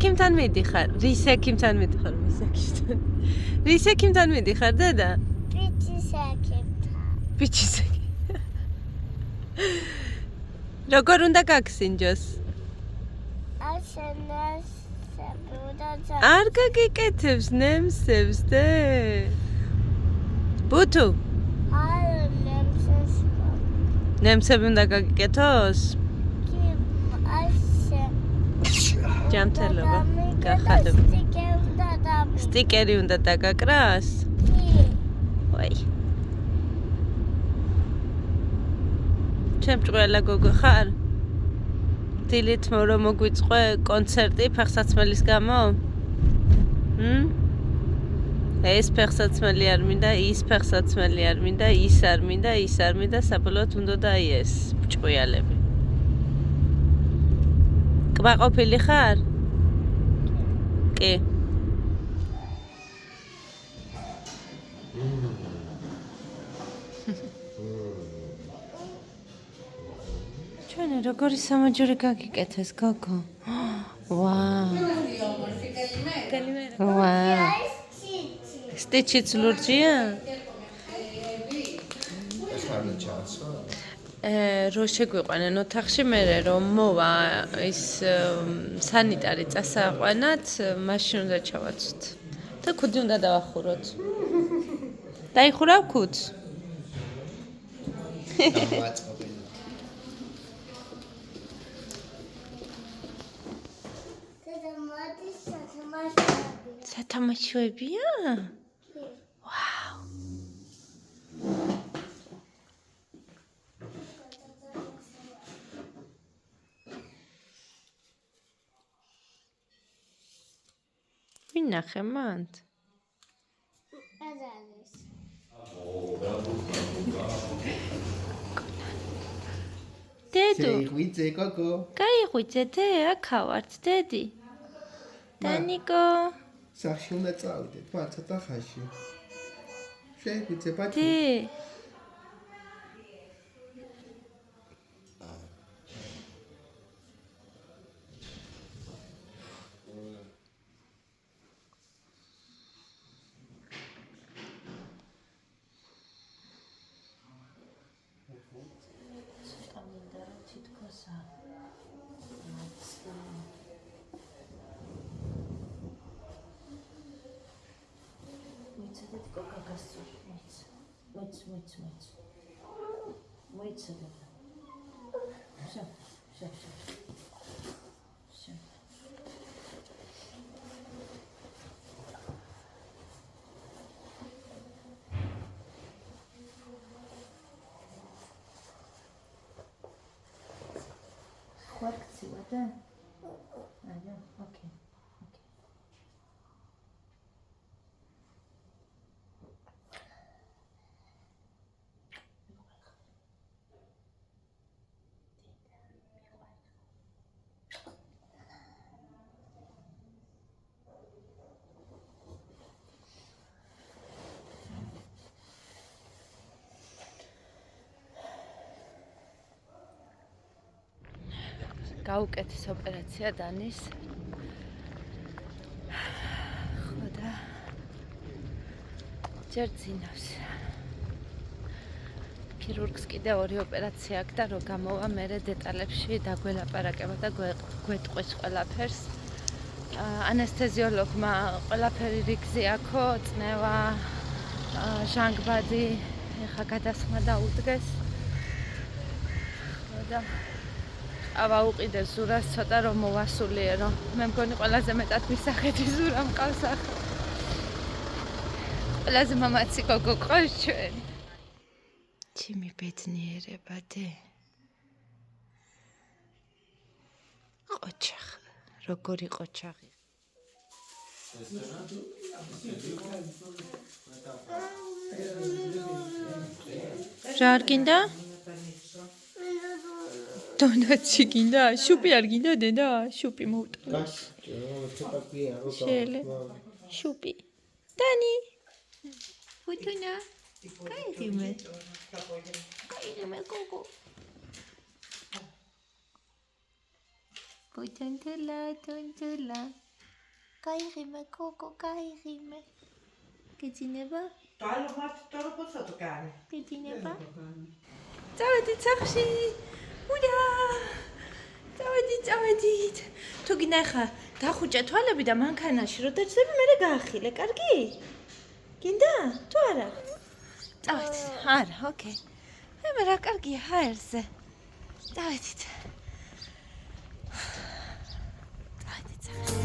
ექიმთან მიდიხარ? რის ექიმთან მიდიხარ? რის ექიმთან მიდიხარ, დედა? ბიჭის ექიმთან. ბიჭის ექიმთან. როგორ უნდა გაგსინჯოს? ასენას საბუდა არ გაგიკეთებს ნემსებს დე. ბუთუ. არ ნემსებს. ნემსები უნდა გაგიკეთოს? ჯამთელობა გახადებ. სტიკერი უნდა დაგაკრას? ვაი. ჩემჭყველა გოგო ხარ? დილით რომ მოგვიწყვე კონცერტი ფეხსაცმელის გამო? ეს ფეხსაცმელი არ მინდა, ის ფეხსაცმელი არ მინდა, ის არ მინდა, ის არ მინდა, საბოლოოდ უნდა და ეს ჭყუიალები. კმაყოფილი ხარ? კი. ჩვენი როგორი სამაჯური გაგიკეთეს გოგო? ვაუ. ვაუ. სტიჩიც ლურჯია? რო შეგვიყვანენ ოთახში მე რომ მოვა ის სანიტარი წასაყვანათ, მაშინ უნდა ჩავაცვთ. და ქუდი უნდა დავახუროთ. დაიხურავ ქუდს? სათამაშოებია? ვაუ. ვინახე მანდ? აზალის. დედო. შეიღვიძე გოგო. გაიღვიძე დე, აქა ვართ დედი. დანიკო. სახში უნდა წავიდეთ, მაგრამ ცოტა ხანში. შეიღვიძე ბაჭი. დე. Ხوارქცილა და? არა, ოკეი. გაუკეთეს ოპერაცია დანის. ხო და ჯერ ძინავს. ქირურგს კიდე ორი ოპერაცია აქვს და რო გამოვა მერე დეტალებში დაგველაპარაკება და გვეტყვის ყველაფერს. ანესთეზიოლოგმა ყველაფერი რიგზე აქო, წნევა, ჟანგბადი, ეხა გადასხმა დაუდგეს. ხო და ავაუყიდე ზურას ცოტა რომ მოვასულიერო. მე მგონი ყველაზე მეტად მისახეთი ზურა მყავს ახლა. ყველაზე მამაცი გოგო ყავს ჩვენ. ჩემი ბედნიერება დე. ყოჩახ, როგორი ყოჩახი. რა არ გინდა? დონაცი გინდა? შუპი არ გინდა დედა? შუპი მოვტყვა. შელე. შუპი. დანი. ვიტუნა. კაირიმე. კაირიმე გოგო. Potentela, tontela. გაიღიმე გოგო გაიღიმე გეძინება გეძინება წავედით სახლში ურა წავედით თუ გინდა ხა დახუჭა თვალები და მანქანაში რო დაჭდები მერე გაახილე კარგი გინდა თუ არა წავედით არა ოკეი მე რა კარგია ჰაერზე წავედით წავედით